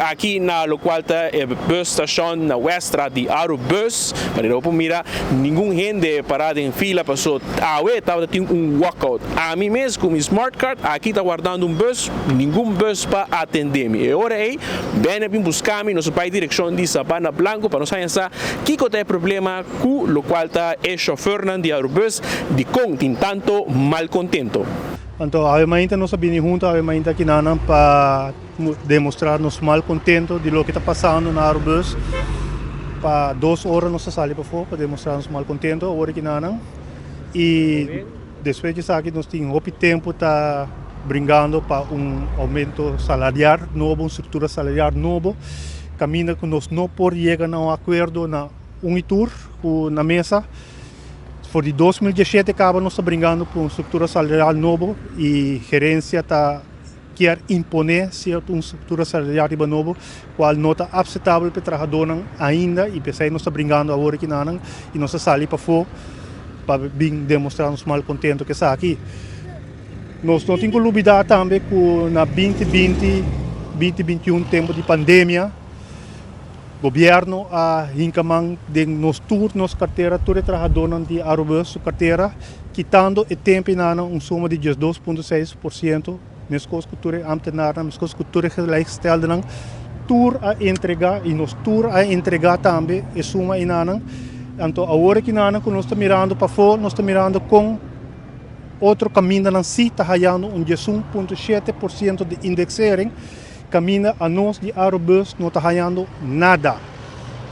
aqui na lo qual está bus station na Westra de Arubus, para não mira nenhum gente parado em fila passou estava tendo walkout. A mim mesmo com o smart card aqui está guardando bus, nenhum bus para atender-me. E agora aí vem buscar-me nosso pai direção de Sabana Blanco para nós saber que tem problema com o qual está o chofer de Arubus de tem tanto mal contento. Então, obviamente, nós sabemos juntos, obviamente, aqui para demonstrar nosso mal contento de lo que está passando na Arubus. Para 2 horas nós saímos para fora para demonstrar nosso mal contento, agora aqui e depois disso aqui nós temos muito tempo tá brincando para aumento salarial novo, estrutura salarial novo. Caminha que nós não podemos chegar a acordo na Unitur, na mesa. Por 2017 acaba nós brincando por uma estrutura salarial nova e a gerência quer imponer uma estrutura salarial nova, qual não está aceitável para o trabalhador ainda, e pensei nós brincando agora aqui e nós saímos para fora para demonstrar nosso mal contento que está aqui. Nós não temos dúvida também que na 2020, 2021, tempo de pandemia, o governo a encaminhar de nos turnos carteira todo trabalhador de Arubus sua carteira, quitando o tempo em suma de 2,6%, mesmo que cultura amtenária, mesmo que cultura gelijkstelde, tour a entregar e nos tour a entregar também e suma inanan. Então agora que nós estamos mirando para fora, nós estamos mirando com outro caminho na si, está hallando 1,7% de indexering. Caminha a nós de Arubus não está hallando nada.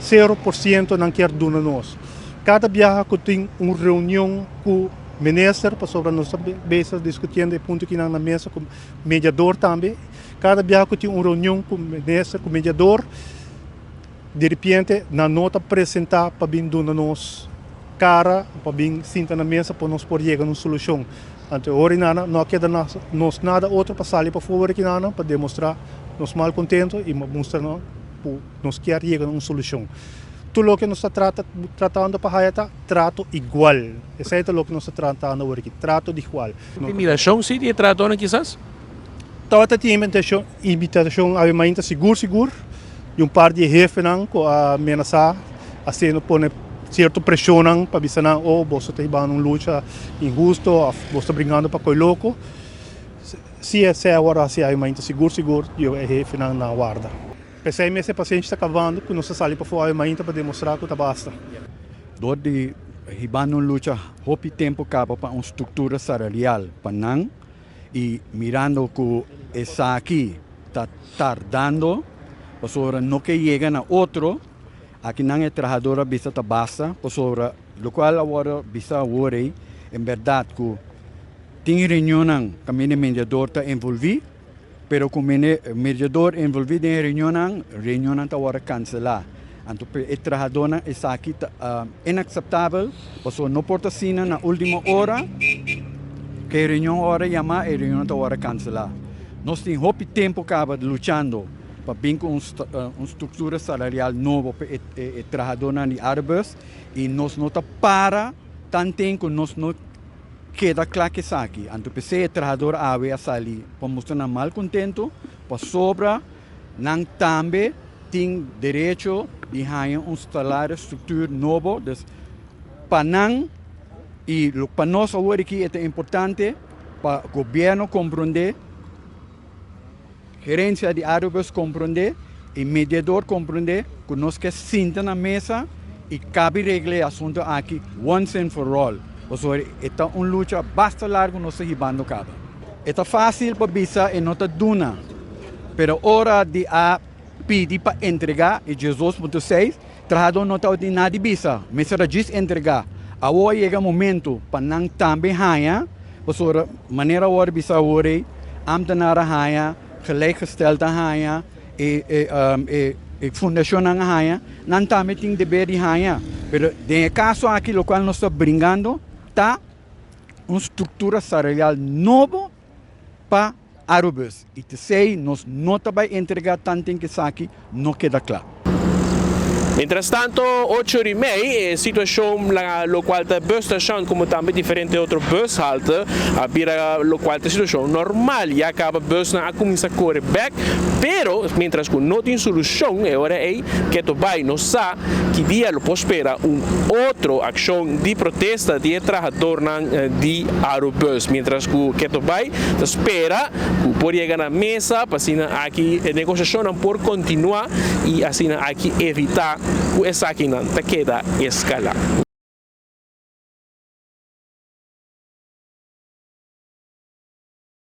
0% não quer dar nós. Cada viagem que tem uma reunião com o ministro, para sobre nossa mesa discutindo o ponto que na mesa com o mediador também. Cada viagem que tem uma reunião com o ministro, com o mediador, de repente, na nota apresentar para vir dar nós cara, para vir sentar na mesa para nós poder chegar a uma solução. Então, agora não queda nós nada outro para sair para fora aqui para demonstrar nós mal contento e mostrar nós quer chegar a uma solução. Tudo o que nós estamos tratando para a trato igual. Esse é o que nós estamos tratando agora aqui, trato igual. Intimidação sim de trato quizás? Toda a invitação obviamente seguro e par de jefes que ameaçar assim pone certa pressão para dizer você está em uma luta injusta, você está brincando para coisa louco. Se é agora assim obviamente seguro e o jefe na guarda. Pensei que esse paciente está acabando, que nós saímos para fora para demonstrar que está basta. Dor de ribano luta, hopi tempo capa para uma estrutura salarial para não e mirando que essa aqui está tardando, para não que chega na outro, aqui não é trabalhadora bisa está basta, para o qual agora bisa worry, em verdade que tem reunião que o mediador está envolvido. Pero kung mediador envolvido em reunião está agora cancelar. Então, o trabalhador está aqui inaceitável, porque não pode ser na última hora, que a reunião hora chamar e a reunião está agora cancelar. Nós temos muito tempo lutando para vir com uma estrutura salarial nova para o trabalhador de Arubus e nós não para tanto tempo que nós não queda claro que está aqui. Então, o trabalhador a sair para mostrar mal contento, para sobra, não também tem direito de ganhar um salário estrutura novo. Para não, e para nós agora aqui é importante para o governo compreender, gerência de Arubus compreender, e mediador compreender que nós que sentar na mesa e cabe regler o assunto aqui once and for all. Esta uma luta bastante larga no se ribando cada. Está fácil para bisa e não está duna. Pero hora de a pedir para entregar e 2,6 trabalhador não está de nada de bisa. Mas será diz entregar. Agora chega o momento para não também ganhar. Porque maneira hora bisa hora, ambtenaren ganhar, gelijkgestelde ganhar e fundação ganhar, não também tem dever de ganhar. Pero de caso aqui lo qual nós estamos brincando está uma estrutura salarial nova para Arubus. E te sei, nós não vai entregar tanto que aqui não queda claro. Mientras tanto, 8:30, situación lo cual está busstation como también diferente a otro bushalte, para lo cual es situación normal, ya acaba bus na comienza a correr back, pero mientras que no tiene solución, ahora es que tu vai no sa que dia lo espera outra acção de protesta de trabajador de aerobus, mientras que tu vai espera que pode chegar na mesa para assim aqui a negociação por continuar e assim aqui evitar que essa aqui não queda escalar.